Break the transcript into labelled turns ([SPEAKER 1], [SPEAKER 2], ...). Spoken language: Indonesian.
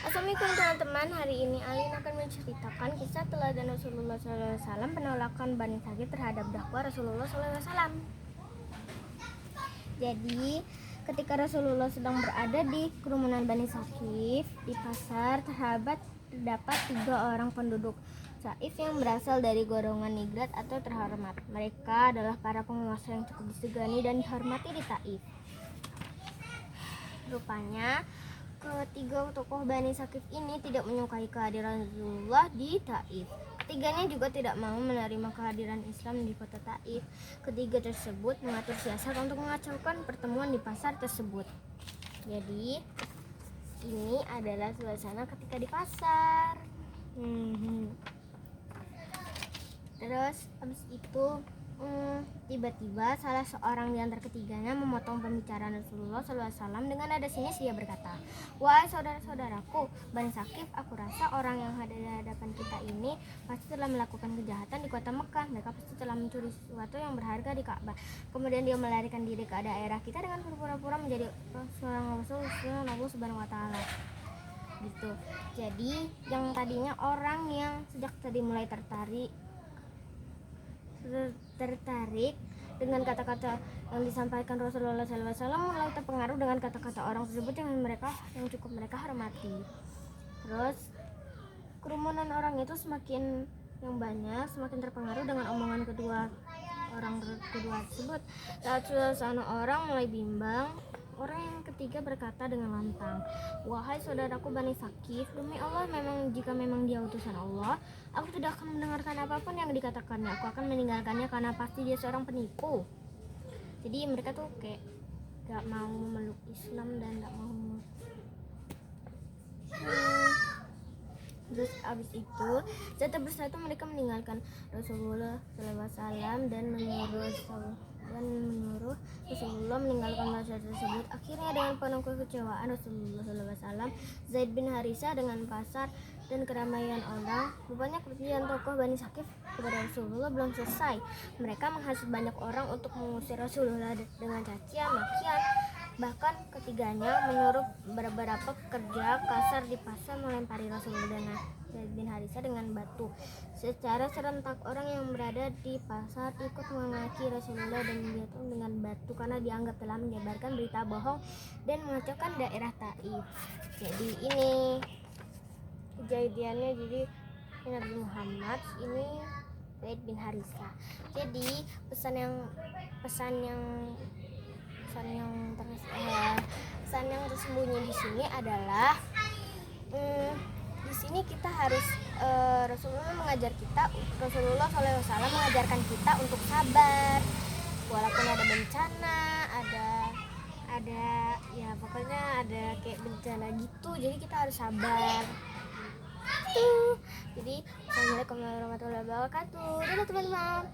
[SPEAKER 1] Assalamualaikum teman-teman. Hari ini Alin akan menceritakan kisah teladan Rasulullah SAW penolakan Bani Sakif terhadap dakwah Rasulullah SAW. Jadi ketika Rasulullah sedang berada di kerumunan Bani Sakif di pasar, terdapat 3 orang penduduk Saif yang berasal dari golongan nigrat atau terhormat. Mereka adalah para penguasa yang cukup disegani dan dihormati di Taif. Rupanya ketiga tokoh Bani Sakif ini tidak menyukai kehadiran Rasulullah di Taif. Ketiganya juga tidak mau menerima kehadiran Islam di kota Taif. Ketiga tersebut mengatur siasat untuk mengacaukan pertemuan di pasar tersebut. Jadi ini adalah suasana ketika di pasar. Terus habis itu tiba-tiba salah seorang di antara ketiganya memotong pembicaraan Rasulullah SAW dengan nada sinis. Dia berkata, "Wahai saudara-saudaraku Bani Sakif, aku rasa orang yang hadir di hadapan kita ini pasti telah melakukan kejahatan di kota Mekah. Mereka pasti telah mencuri sesuatu yang berharga di Ka'bah. Kemudian dia melarikan diri ke daerah kita dengan berpura-pura menjadi seorang Rasul Allah Subhanahu wa Ta'ala." Gitu. Jadi yang tadinya orang yang sejak tadi mulai tertarik dengan kata-kata yang disampaikan Rasulullah SAW, mulai terpengaruh dengan kata-kata orang tersebut yang cukup mereka hormati. Terus kerumunan orang itu semakin terpengaruh dengan omongan kedua tersebut. Saat suasana orang mulai bimbang, orang yang ketiga berkata dengan lantang, "Wahai saudaraku Bani Sakif, demi Allah, jika memang dia utusan Allah, aku tidak akan mendengarkan apapun yang dikatakannya. Aku akan meninggalkannya karena pasti dia seorang penipu." Jadi mereka tuh kayak gak mau memeluk Islam dan gak mau Terus abis itu setelah bersatu mereka meninggalkan Rasulullah SAW dan menyuruh Rasulullah meninggalkan pasar tersebut. Akhirnya dengan penuh kekecewaan Rasulullah SAW, Zaid bin Harisah dengan pasar dan keramaian orang. Rupanya kepercayaan tokoh Bani Sakif kepada Rasulullah belum selesai. Mereka menghasut banyak orang untuk mengusir Rasulullah dengan cacian, makian. Bahkan ketiganya menyuruh beberapa pekerja kasar di pasar melempari Rasulullah dengan Zaid bin Harisah dengan batu. Secara serentak orang yang berada di pasar ikut memaki Rasulullah dan menjatuh dengan batu karena dianggap telah menyebarkan berita bohong dan mengacaukan daerah Taif. Jadi ini kejadiannya. Jadi Nabi Muhammad ini Zaid bin Harisah. Jadi pesan yang tersembunyi di sini adalah di sini kita harus Rasulullah SAW mengajarkan kita untuk sabar walaupun ada bencana, ada ya pokoknya ada kayak bencana gitu. Jadi kita harus sabar. Jadi assalamualaikum warahmatullahi wabarakatuh. Dadah teman-teman.